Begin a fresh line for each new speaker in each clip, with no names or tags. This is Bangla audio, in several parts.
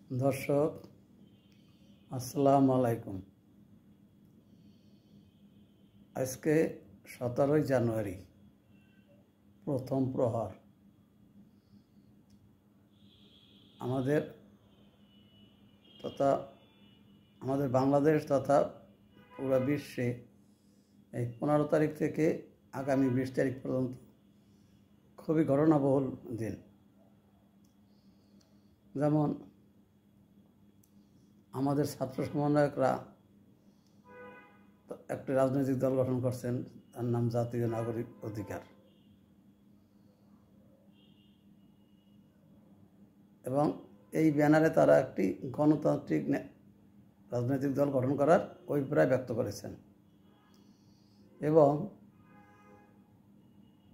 দর্শক আসসালামু আলাইকুম। আজকে 17 জানুয়ারি, প্রথম প্রহর। আমাদের বাংলাদেশ তথা পুরো বিশ্বে এই 15 তারিখ থেকে আগামী 20 তারিখ পর্যন্ত খুবই ঘটনাবহুল দিন। যেমন আমাদের ছাত্র সমন্বয়করা একটি রাজনৈতিক দল গঠন করছেন, তার নাম জাতীয় নাগরিক অধিকার, এবং এই ব্যানারে তারা একটি গণতান্ত্রিক রাজনৈতিক দল গঠন করার অভিপ্রায় ব্যক্ত করেছেন। এবং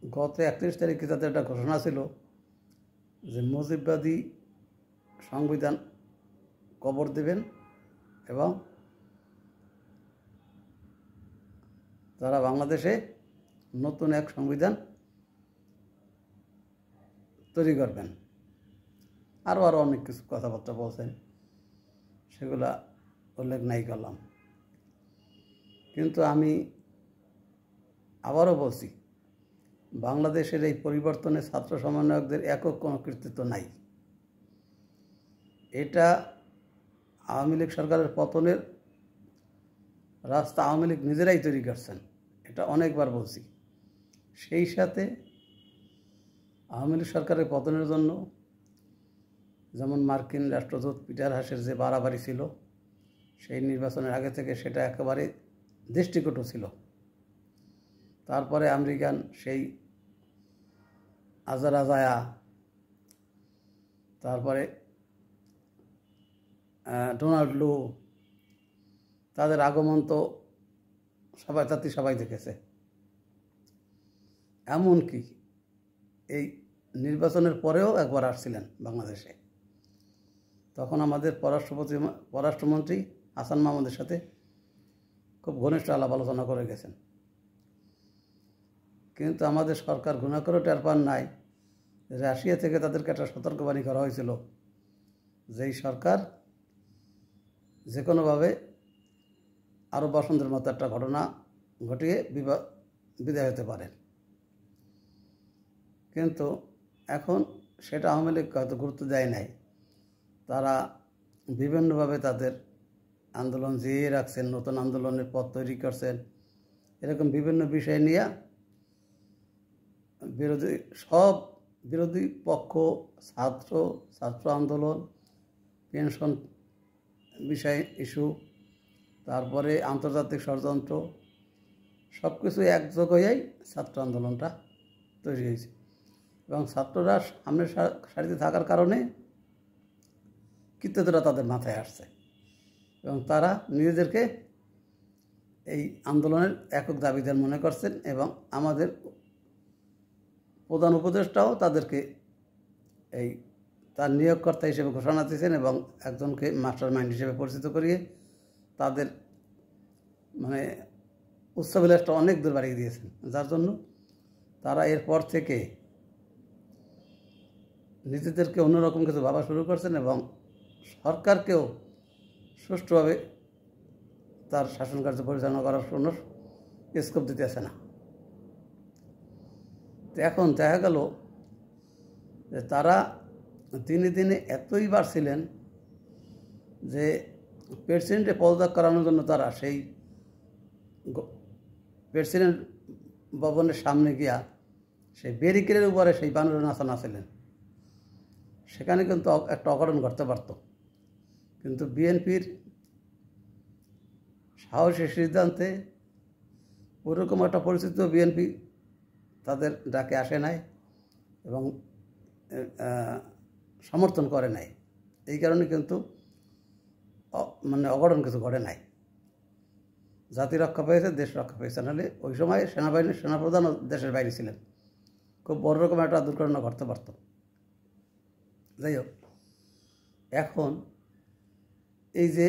গত 31 তারিখে তাদের একটা ঘোষণা ছিল যে মুজিববাদী সংবিধান কবর দেবেন এবং তারা বাংলাদেশে নতুন এক সংবিধান তৈরি করবেন। আরও অনেক কিছু কথাবার্তা বলছেন, সেগুলা উল্লেখ নাই করলাম। কিন্তু আমি আবারও বলছি, বাংলাদেশের এই পরিবর্তনে ছাত্র সমন্বয়কদের একক কোনো কৃতিত্ব নাই। এটা আওয়ামী লীগ সরকারের পতনের রাস্তা আওয়ামী লীগ নিজেরাই তৈরি করছেন, এটা অনেকবার বলছি। সেই সাথে আওয়ামী লীগ সরকারের পতনের জন্য যেমন মার্কিন রাষ্ট্রদূত পিটার হাসের যে বাড়াবাড়ি ছিল, সেই নির্বাচনের আগে থেকে সেটা একেবারে দৃষ্টিকটু ছিল। তারপরে আমেরিকান সেই আজার আজায়া, তারপরে ডোনাল্ড লু, তাদের আগমন তো সবাই দেখেছে। এমনকি এই নির্বাচনের পরেও একবার আসছিলেন বাংলাদেশে, তখন আমাদের পররাষ্ট্রমন্ত্রী হাসান মাহমুদের সাথে খুব ঘনিষ্ঠ আলাপ আলোচনা করে গেছেন। কিন্তু আমাদের সরকার গুণা করেও টের পান নাই, রাশিয়া থেকে তাদেরকে একটা সতর্কবাণী করা হয়েছিল, যেই সরকার যে কোনোভাবে আরব বসন্তের মতো একটা ঘটনা ঘটিয়ে বিদায় হতে পারেন। কিন্তু এখন সেটা আওয়ামী লীগ হয়তো গুরুত্ব দেয় নাই। তারা বিভিন্নভাবে তাদের আন্দোলন জিয়ে রাখছেন, নতুন আন্দোলনের পথ তৈরি করছেন। এরকম বিভিন্ন বিষয় নিয়ে বিরোধী পক্ষ, ছাত্র আন্দোলন, পেনশন বিষয় ইস্যু, তারপরে আন্তর্জাতিক ষড়যন্ত্র, সব কিছু একযোগ হয়েই ছাত্র আন্দোলনটা তৈরি হয়েছে। এবং ছাত্ররা সামনের সারিতে থাকার কারণে কৃতজ্ঞতা তাদের মাথায় আসছে, এবং তারা নিজেদেরকে এই আন্দোলনের একক দাবিদার মনে করছেন। এবং আমাদের প্রধান উপদেষ্টাও তাদেরকে তার নিয়োগকর্তা হিসেবে ঘোষণা দিয়েছেন, এবং একজনকে মাস্টার মাইন্ড হিসেবে পরিচিত করিয়ে তাদের উচ্চবিলাসটা অনেক দূর বাড়িয়ে দিয়েছেন। যার জন্য তারা এরপর থেকে নিজেদেরকে অন্যরকম কিছু ভাবা শুরু করছেন, এবং সরকারকেও সুষ্ঠুভাবে তার শাসন কার্য পরিচালনা করার জন্য স্কোপ দিতেছে না। তো এখন দেখা গেল যে তারা দিনে দিনে এতই বাড়ছিলেন যে প্রেসিডেন্টে পদত্যাগ করানোর জন্য তারা সেই প্রেসিডেন্ট ভবনের সামনে গিয়া সেই ব্যারিকেডের উপরে সেই বানর নাচানাছিলেন। সেখানে কিন্তু একটা অঘটন ঘটতে পারত, কিন্তু বিএনপির সাহসী সিদ্ধান্তে ওরকম একটা পরিস্থিতি বিএনপি তাদের ডাকে আসে নাই এবং সমর্থন করে নাই। এই কারণে কিন্তু অঘটন কিছু ঘটে নাই। জাতি রক্ষা পেয়েছে, দেশ রক্ষা পেয়েছে। নাহলে ওই সময় সেনাপ্রধানও দেশের বাইরে ছিলেন, খুব বড় রকম একটা দুর্ঘটনা ঘটতে পারত। যাই হোক, এখন এই যে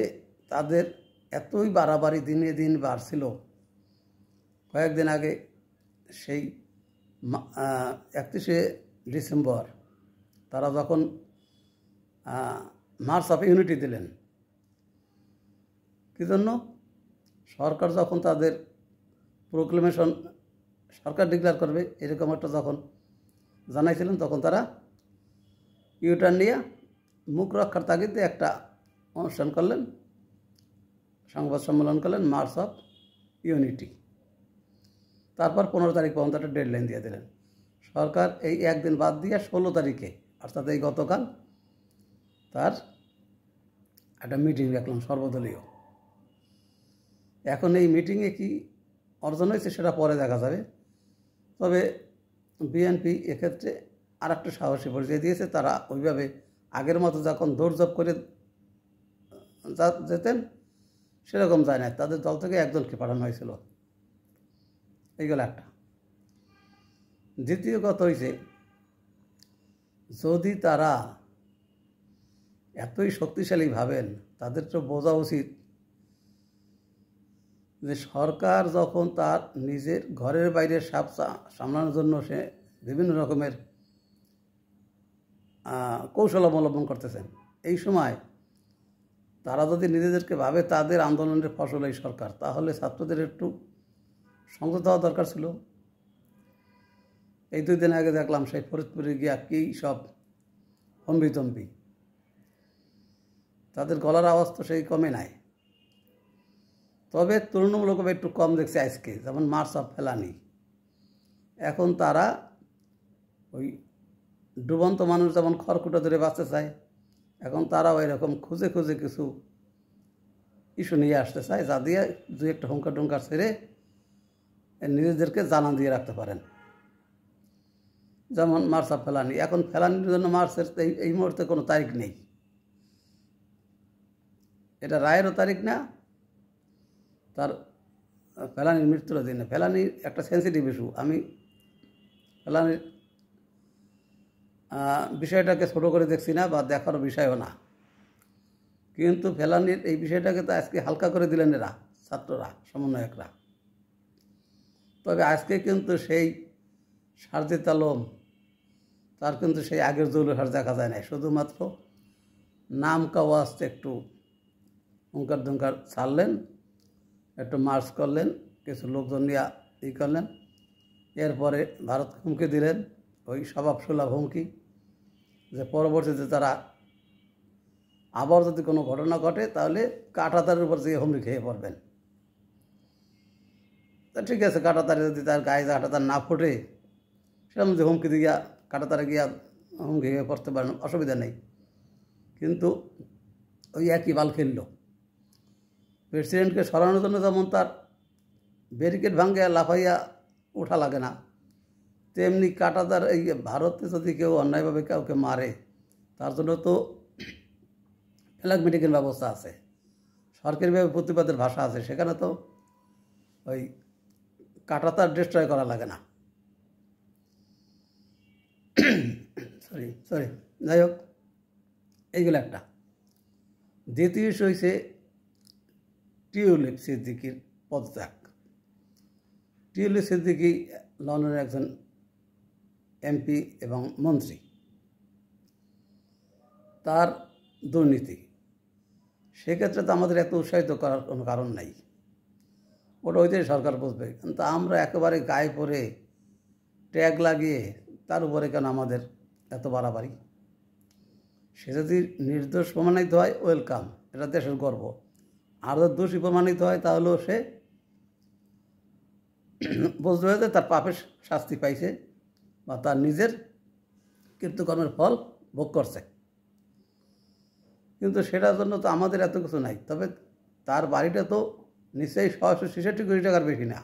তাদের এতই বাড়াবাড়ি দিনে দিন বাড়ছিল, কয়েকদিন আগে সেই 31শে ডিসেম্বর তারা যখন মার্চ অফ ইউনিটি দিলেন। কী জন্য? সরকার যখন তাদের প্রোক্লেমেশন সরকার ডিক্লেয়ার করবে এরকম একটা যখন জানাইছিলেন, তখন তারা ইউটার্ন নিয়ে মুখ রক্ষার তাগিদে একটা অনুষ্ঠান করলেন, সংবাদ সম্মেলন করলেন, মার্চ অফ ইউনিটি। তারপর 15 তারিখ পর্যন্ত একটা ডেডলাইন দিয়ে দিলেন। সরকার এই একদিন বাদ দিয়ে 16 তারিখে, অর্থাৎ এই গতকাল, তার একটা মিটিং রাখলাম সর্বদলীয়। এখন এই মিটিংয়ে কি অর্জন হয়েছে সেটা পরে দেখা যাবে। তবে বিএনপি এক্ষেত্রে আর একটা সাহসী পরিচয় দিয়েছে। তারা ওইভাবে আগের মতো যখন দৌড়ঝাঁপ করে যেতেন সেরকম যায় না, তাদের দল থেকে একজনকে পাঠানো হয়েছিল। এইগুলো একটা। দ্বিতীয় কথা হয়েছে, যদি তারা এতই শক্তিশালী ভাবেন, তাদের তো বোঝা উচিত যে সরকার যখন তার নিজের ঘরের বাইরে সাপ সামলানোর জন্য সে বিভিন্ন রকমের কৌশল অবলম্বন করতেছেন, এই সময় তারা যদি নিজেদেরকে ভাবে তাদের আন্দোলনের ফসল এই সরকার, তাহলে ছাত্রদের একটু সংযত হওয়া দরকার ছিল। এই 2 দিন আগে দেখলাম সেই ফরিদপুরে গিয়া কী সব হম্বিতম্বি, তাদের গলার আওয়াজ তো সেই কমে নাই। তবে তুলনামূলকভাবে একটু কম দেখছে আজকে, যেমন মার্চ অফ ফেলানি। এখন তারা ওই ডুবন্ত মানুষ যেমন খড়কুটো ধরে বাঁচতে চায়, এখন তারাও এরকম খুঁজে খুঁজে কিছু ইস্যু নিয়ে আসতে চায়, যা দিয়ে 2-1টা হুঙ্কার টুঙ্কার ছেড়ে নিজেদেরকে জানান দিয়ে রাখতে পারেন। যেমন মার্চ অফ ফেলানি। এখন ফেলানির জন্য মার্চের এই মুহূর্তে কোনো তারিখ নেই, এটা রায়েরও তারিখ না, তার ফেলানির মৃত্যুর দিনে। ফেলানির একটা সেন্সিটিভ ইস্যু। আমি ফেলানির বিষয়টাকে ছোটো করে দেখছি না, বা দেখার বিষয়ও না, কিন্তু ফেলানির এই বিষয়টাকে তো আজকে হালকা করে দিলেন এরা, ছাত্ররা, সমন্বয়করা। তবে আজকে কিন্তু সেই সারজিদ আলম, তার কিন্তু সেই আগের জৌলুহার দেখা যায় না, শুধুমাত্র নাম কাওয়াজতে একটু হুঙ্কার দুঙ্কার ছাড়লেন, একটু মার্চ করলেন, কিছু লোকজন নিয়ে করলেন। এরপরে ভারত হুমকি দিলেন, ওই স্বভাবসুলভ হুমকি, যে পরবর্তীতে তারা আবার যদি কোনো ঘটনা ঘটে তাহলে কাঁটাতারের উপর দিয়ে হুমকি খেয়ে পড়বেন। তা ঠিক আছে, কাঁটাতারে যদি তার গায়ে কাঁটাতার না ফোটে, সেরকম যে হুমকি দিয়া কাঁটাতারে গিয়া হুমকি খেয়ে পড়তে পারেন, অসুবিধা নেই। কিন্তু ওই একই বাল খেলল। প্রেসিডেন্টকে সরানোর জন্য যেমন তার ব্যারিকেড ভাঙ্গিয়া লাফাইয়া ওঠা লাগে না, তেমনি কাঁটাতার এই ভারতে যদি কেউ অন্যায়ভাবে কাউকে মারে, তার জন্য তো ফ্ল্যাগ মিটিংয়ের ব্যবস্থা আছে, সরকারিভাবে প্রতিবাদের ভাষা আছে, সেখানে তো ওই কাঁটাতার ডিস্ট্রয় করা লাগে না। সরি যাই হোক, এইগুলো একটা। দ্বিতীয় ইস্যু হয়েছে টিউলিপ সিদ্দিকির পদত্যাগ। টিউলিপ সিদ্দিকি লন্ডনের একজন এমপি এবং মন্ত্রী। তার দুর্নীতি, সেক্ষেত্রে তো আমাদের এত উৎসাহিত করার কোনো কারণ নাই, ওটা হইতে সরকার বুঝবে। কিন্তু আমরা একেবারে গায়ে পরে ট্যাগ লাগিয়ে তার উপরে কেন আমাদের এত বাড়াবাড়ি? সে যদি নির্দোষ প্রমাণিত হয়, ওয়েলকাম, এটা দেশের গর্ব। আর যদি দোষী প্রমাণিত হয়, তাহলেও সে বুঝতে হবে তার পাপের শাস্তি পাইছে, বা তার নিজের কৃতকর্মের ফল ভোগ করছে। কিন্তু সেটার জন্য তো আমাদের এত কিছু নাই। তবে তার বাড়িটা তো নিশ্চয়ই 166 কোটি টাকার বেশি না।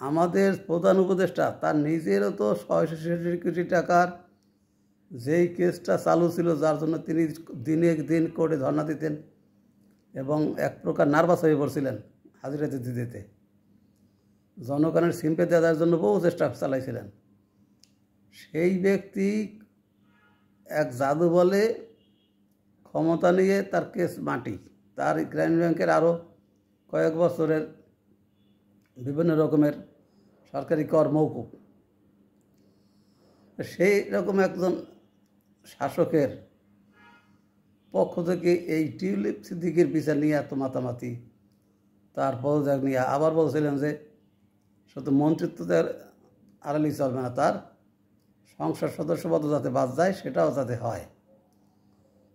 আমাদের প্রধান উপদেষ্টা তার নিজেরও তো 166 কোটি টাকার যেই কেসটা চালু ছিল, যার জন্য তিনি দিনে দিন কোর্টে ধর্ণা দিতেন এবং এক প্রকার নার্ভাস হয়ে পড়ছিলেন হাজিরা দিতে দিতে, জনগণের সিম্পেথি দেওয়ার জন্য বহু চেষ্টা চালাইছিলেন। সেই ব্যক্তি এক জাদু বলে ক্ষমতা নিয়ে তার কেস মাটি, তার গ্রামীণ ব্যাংকের আরও কয়েক বছরের বিভিন্ন রকমের সরকারি কর মৌকুফ। সেই রকম একজন শাসকের পক্ষ থেকে এই টিউলিপ সিদ্দিকির বিচার নিয়ে এত মাতামাতি, তার পদত্যাগ নিয়ে আবার বলছিলেন যে শুধু মন্ত্রিত্বের আড়ালেই চলবে না, তার সংসদ সদস্যপদ যাতে বাদ যায় সেটাও যাতে হয়।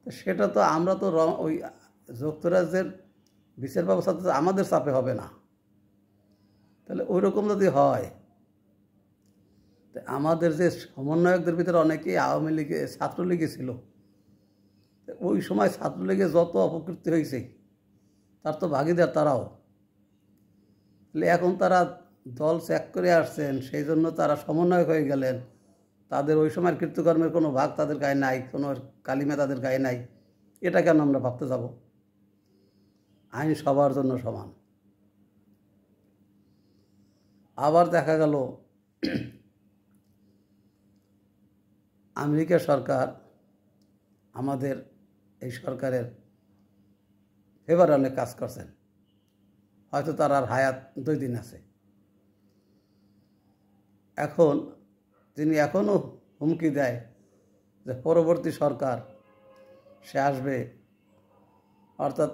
তো সেটা তো আমরা তো ওই যুক্তরাজ্যের বিচার ব্যবস্থা তো আমাদের চাপে হবে না। তাহলে ওই রকম যদি হয়, তো আমাদের যে সমন্বয়কদের ভিতরে অনেকেই আওয়ামী লীগে ছাত্রলীগে ছিল, ওই সময় ছাত্রলীগে যত অপকৃতি হয়েছে তার তো ভাগিদার তারাও। তাহলে এখন তারা দল ত্যাগ করে আসছেন, সেই জন্য তারা সমন্বয়ক হয়ে গেলেন, তাদের ওই সময়ের কৃতকর্মের কোনো ভাগ তাদের গায়ে নাই, কোনো কালিমা তাদের গায়ে নাই। এটা কেন আমরা ভাবতে যাব? আইন সবার জন্য সমান। আবার দেখা গেল আমেরিকা সরকার আমাদের এই সরকারের ফেভারে অনেক কাজ করছেন, হয়তো তার আর হায়াত 2 দিন আছে। এখন তিনি এখনও হুমকি দেয় যে পরবর্তী সরকার সে আসবে, অর্থাৎ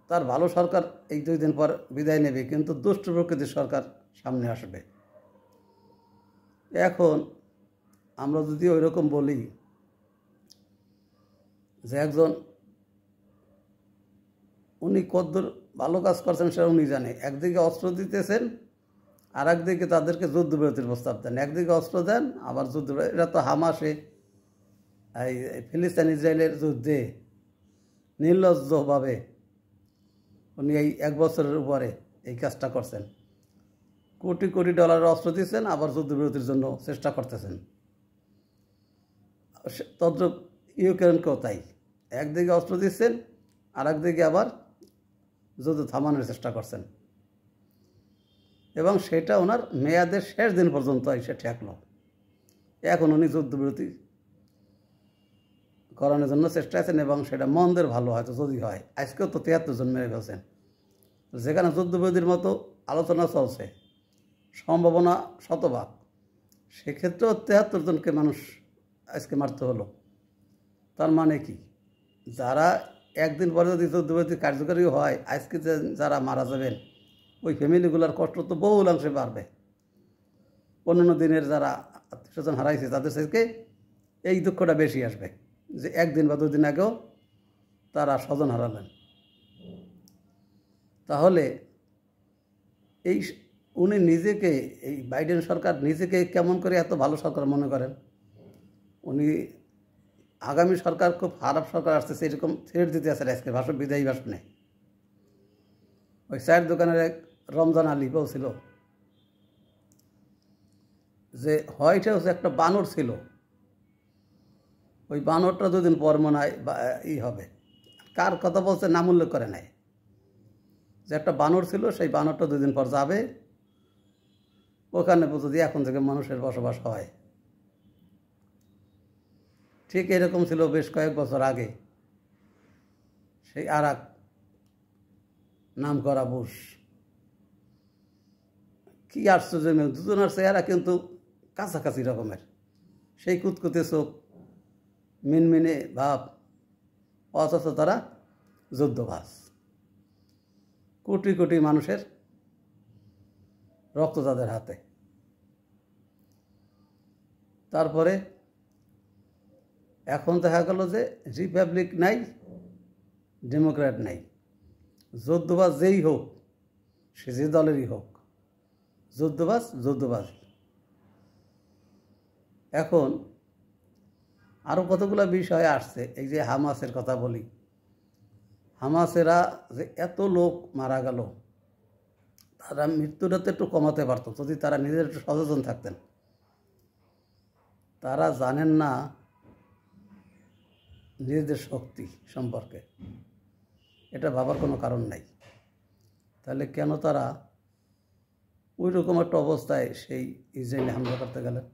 তার ভালো সরকার এই 2 দিন পর বিদায় নেবে, কিন্তু দুষ্ট প্রকৃতির সরকার সামনে আসবে। এখন আমরা যদি ওই রকম বলি যে একজন উনি কদ্দূর ভালো কাজ করছেন সেটা উনি জানে, একদিকে অস্ত্র দিতেছেন আর একদিকে তাদেরকে যুদ্ধবিরতির প্রস্তাব দেন, একদিকে অস্ত্র দেন আবার যুদ্ধ। এটা তো হামাসে এই ফিলিস্তিন ইসরায়েলের যুদ্ধে নির্লজ্জভাবে উনি এই 1 বছরের উপরে এই কাজটা করছেন। কোটি কোটি ডলারের অস্ত্র দিচ্ছেন, আবার যুদ্ধবিরতির জন্য চেষ্টা করতেছেন। তদ্রুপ ইউক্রেনকেও তাই, একদিকে অস্ত্র দিচ্ছেন আর একদিকে আবার যুদ্ধ থামানোর চেষ্টা করছেন, এবং সেটা ওনার মেয়াদের শেষ দিন পর্যন্ত এসে ঠেকলো। এখন উনি যুদ্ধবিরতি করানোর জন্য চেষ্টা আছেন, এবং সেটা মন্দের ভালো হয়তো যদি হয়। আজকেও তো 73 জন মেরে ফেলছেন, যেখানে যুদ্ধবিরতির মতো আলোচনা চলছে, সম্ভাবনা শতভাগ, সেক্ষেত্রেও 73 জনকে মানুষ আজকে মারতে হলো। তার মানে কি, যারা একদিন পরে যদি যুদ্ধবিরতি কার্যকরী হয়, আজকে যারা মারা যাবেন ওই ফ্যামিলিগুলোর কষ্ট তো বহুল অংশে বাড়বে। অন্যান্য দিনের যারা আত্মীয়স্বজন হারাইছে তাদের থেকে এই দুঃখটা বেশি আসবে, যে 1 দিন বা 2 দিন আগেও তারা স্বজন হারালেন। তাহলে এই উনি নিজেকে, এই বাইডেন সরকার নিজেকে কেমন করে এত ভালো সরকার মনে করেন? উনি আগামী সরকার খুব খারাপ সরকার আসতেছে এরকম থ্রেট দিতে আসেন আজকে বিদায়ী ভাষণে। ওই চায়ের দোকানের এক রমজান আলী বলছিল যে হোয়াইট হাউসে একটা বানর ছিল, ওই বানরটা 2 দিন পর মনে হয় হবে, কার কথা বলছে নাম উল্লেখ করে নাই, যে একটা বানর ছিল, সেই বানরটা 2 দিন পর যাবে, ওখানে যদি এখন থেকে মানুষের বসবাস হয়। ঠিক এরকম ছিল বেশ কয়েক বছর আগে সেই আর এক নাম করা বুশ। কি আশ্চর্য, দুজনের চেহারা কিন্তু কাছাকাছি রকমের, সেই কুতকুতে চোখ, মিনমিনে ভাব, অথচ তারা যুদ্ধবাজ। কোটি কোটি মানুষের রক্ত তাদের হাতে। তারপরে এখন দেখা গেল যে রিপাবলিক নাই, ডেমোক্র্যাট নাই, যুদ্ধবাজ যেই হোক, সে যে দলেরই হোক, যুদ্ধবাজ। এখন আরও কতগুলো বিষয় আসছে। এই যে হামাসের কথা বলি, হামাসেরা যে এত লোক মারা গেল, তারা মৃত্যুটা তো একটু কমাতে পারত যদি তারা নিজের একটু সচেতন থাকতেন। তারা জানেন না নিজেদের শক্তি সম্পর্কে, এটা ভাবার কোনো কারণ নাই। তাহলে কেন তারা ওই রকম একটা অবস্থায় সেই ইসরায়েলে হামলা করতে গেলেন?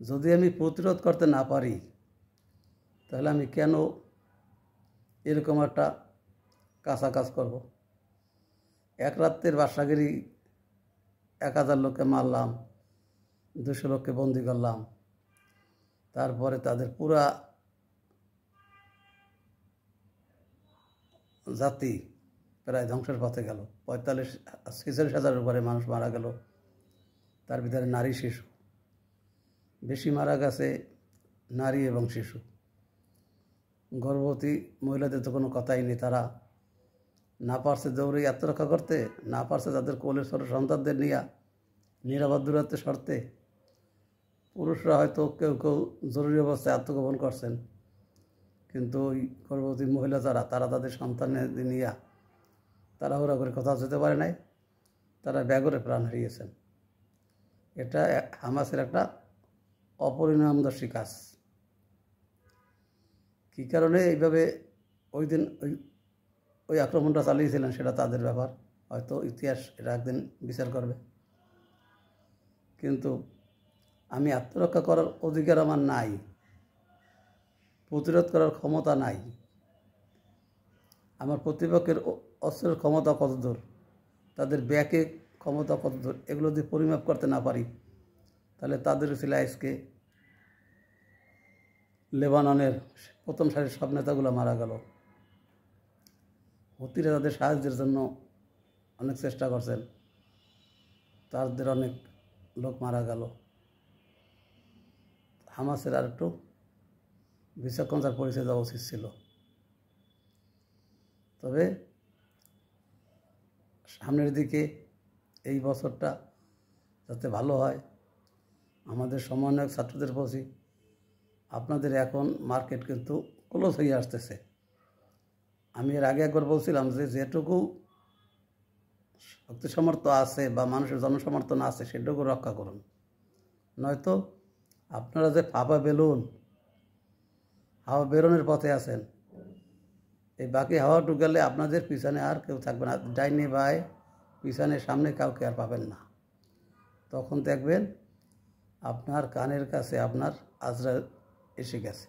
যদি আমি প্রতিরোধ করতে না পারি, তাহলে আমি কেন এরকম একটা কাঁচা কাজ করব? এক রাত্রের বাসাগিরি 1000 লোককে মারলাম, 200 লোককে বন্দি করলাম, তারপরে তাদের পুরা জাতি প্রায় ধ্বংসের পথে গেল। 46,000-46,000 উপরে মানুষ মারা গেল, তার ভিতরে নারী শিশু বেশি মারা গেছে, নারী এবং শিশু। গর্ভবতী মহিলাদের তো কোনো কথাই নেই, তারা না পারছে দৌড়ে আত্মরক্ষা করতে, না পারছে তাদের কোলের ছোট সন্তানদের নিয়ে নিরাপদ দূরত্বে সরতে। পুরুষরা হয়তো কেউ কেউ জরুরি অবস্থায় আত্মগোপন করছেন, কিন্তু ওই গর্ভবতী মহিলা তারা তাদের সন্তানের নিয়ে তাড়াহুড়া করে কোথাও যেতে পারে নাই, তারা ব্যাঘরে প্রাণ হারিয়েছেন। এটা হামাসের একটা অপরিণামদর্শী কাজ। কী কারণে এইভাবে ওই দিন ওই আক্রমণটা চালিয়েছিলেন সেটা তাদের ব্যাপার, হয়তো ইতিহাস এটা একদিন বিচার করবে। কিন্তু আমি আত্মরক্ষা করার অধিকার আমার নাই, প্রতিরোধ করার ক্ষমতা নাই। আমার প্রতিপক্ষের অস্ত্রের ক্ষমতা কতদূর, তাদের ব্যাকে ক্ষমতা কতদূর, এগুলো যদি পরিমাপ করতে না পারি, তাহলে তাদের ছিল আজকে লেবাননের প্রথম সারির সব নেতাগুলো মারা গেল। হুতিরা তাদের সাহায্যের জন্য অনেক চেষ্টা করছেন, তাদের অনেক লোক মারা গেল। হামাসের আর একটু বিচক্ষণতার পরিচয় দেওয়া উচিত ছিল। তবে সামনের দিকে এই বছরটা যাতে ভালো হয়, আমাদের সমন্বয়ক ছাত্রদের বলছি, আপনাদের এখন মার্কেট কিন্তু ক্লোজ হয়ে আসতেছে। আমি এর আগে একবার বলছিলাম যে যেটুকু শক্তি সামর্থ্য আছে বা মানুষের জনসমর্থন আছে সেটুকু রক্ষা করুন, নয়তো আপনারা যে ফাঁপা বেলুন হাওয়া বেরোনোর পথে আছেন, এই বাকি হাওয়া ঢুকালে আপনাদের পিছনে আর কেউ থাকবে না, ডাইনে বাই পিছনে সামনে কাউকে আর পাবেন না। তখন দেখবেন আপনার কানের কাছে আপনার আজরাইল এসে গেছে।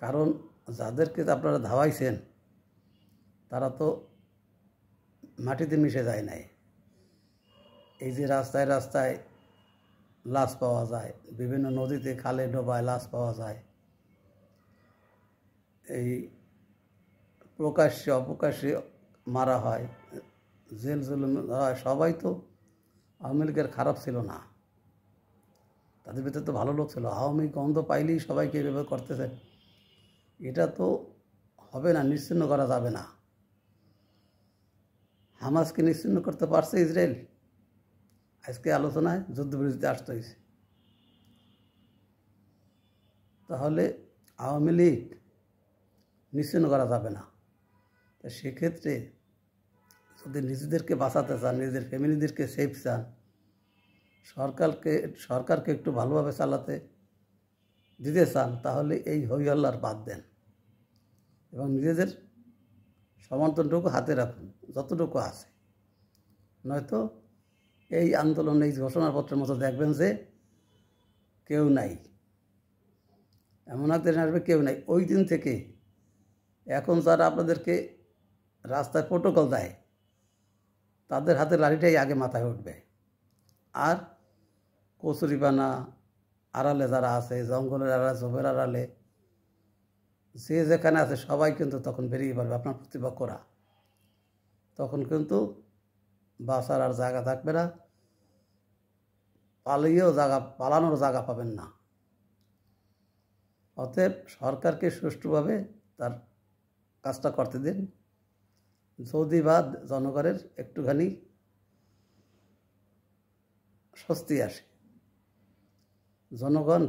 কারণ যাদেরকে আপনারা ধাওয়াইছেন তারা তো মাটিতে মিশে যায় নাই। এই যে রাস্তায় রাস্তায় লাশ পাওয়া যায়, বিভিন্ন নদীতে খালে ডোবায় লাশ পাওয়া যায়, এই প্রকাশ্যে অপ্রকাশ্যে মারা হয়, জেল জুলুম হয়, সবাই তো আওয়ামী লীগের খারাপ ছিল না, তাদের ভিতরে তো ভালো লোক ছিল। আওয়ামী গন্ধ পাইলেই সবাইকে এভাবে করতেছেন, এটা তো হবে না, নিশ্চিহ্ন করা যাবে না। হামাসকে নিশ্চিহ্ন করতে পারছে ইসরায়েল? আজকে আলোচনায় যুদ্ধবিরতিতে আসতে হয়েছে। তাহলে আওয়ামী লীগ নিশ্চিহ্ন করা যাবে না। তা সেক্ষেত্রে যদি নিজেদেরকে বাঁচাতে চান, নিজেদের ফ্যামিলিদেরকে সেফ চান, সরকারকে একটু ভালোভাবে চালাতে দিতে চান, তাহলে এই হইহল্লার বাদ দেন এবং নিজেদের সমর্থনটুকু হাতে রাখুন যতটুকু আছে। নয়তো এই আন্দোলন, এই ঘোষণাপত্রের মতো দেখবেন যে কেউ নাই, এমন একদিন আসবে কেউ নাই। ওই দিন থেকে এখন যারা আপনাদেরকে রাস্তায় প্রোটোকল দেয়, তাদের হাতে লাঠিটাই আগে মাথায় উঠবে। আর কচুরিপানা আড়ালে যারা আছে, জঙ্গলের আড়ালে, ঝোপের আড়ালে, যে যেখানে আছে সবাই কিন্তু তখন বেরিয়ে পড়বে আপনার প্রতিপক্ষরা। তখন কিন্তু বাঁচার আর জায়গা থাকবে না, পালানোর জায়গা পাবেন না। অতএব সরকারকে সুষ্ঠুভাবে তার কাজটা করতে দিন, যদি বা জনগণের একটুখানি স্বস্তি আসে, জনগণ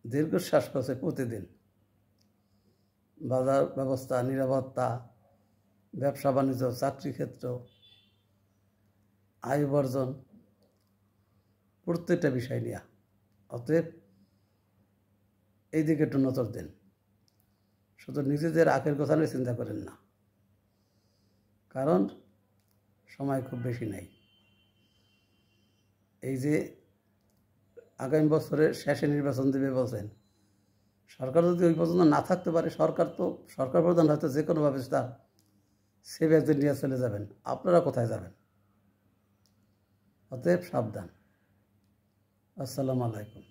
দীর্ঘশ্বাস করছে প্রতিদিন। বাজার ব্যবস্থা, নিরাপত্তা, ব্যবসা বাণিজ্য, চাকরি ক্ষেত্র, আয় বর্জন, প্রত্যেকটা বিষয় নিয়ে। অতএব এই দিকে একটু নজর দেন, শুধু নিজেদের আখের কথা নিয়ে চিন্তা করেন না, কারণ সময় খুব বেশি নাই। এই যে আগামী বছরের শেষে নির্বাচন দেবে বলছেন, সরকার যদি ওই পর্যন্ত না থাকতে পারে, সরকার প্রধান হয়তো যে কোনোভাবে তার সেভ একজন নিয়ে চলে যাবেন, আপনারা কোথায় যাবেন? অতএব সাবধান। আসসালামু আলাইকুম।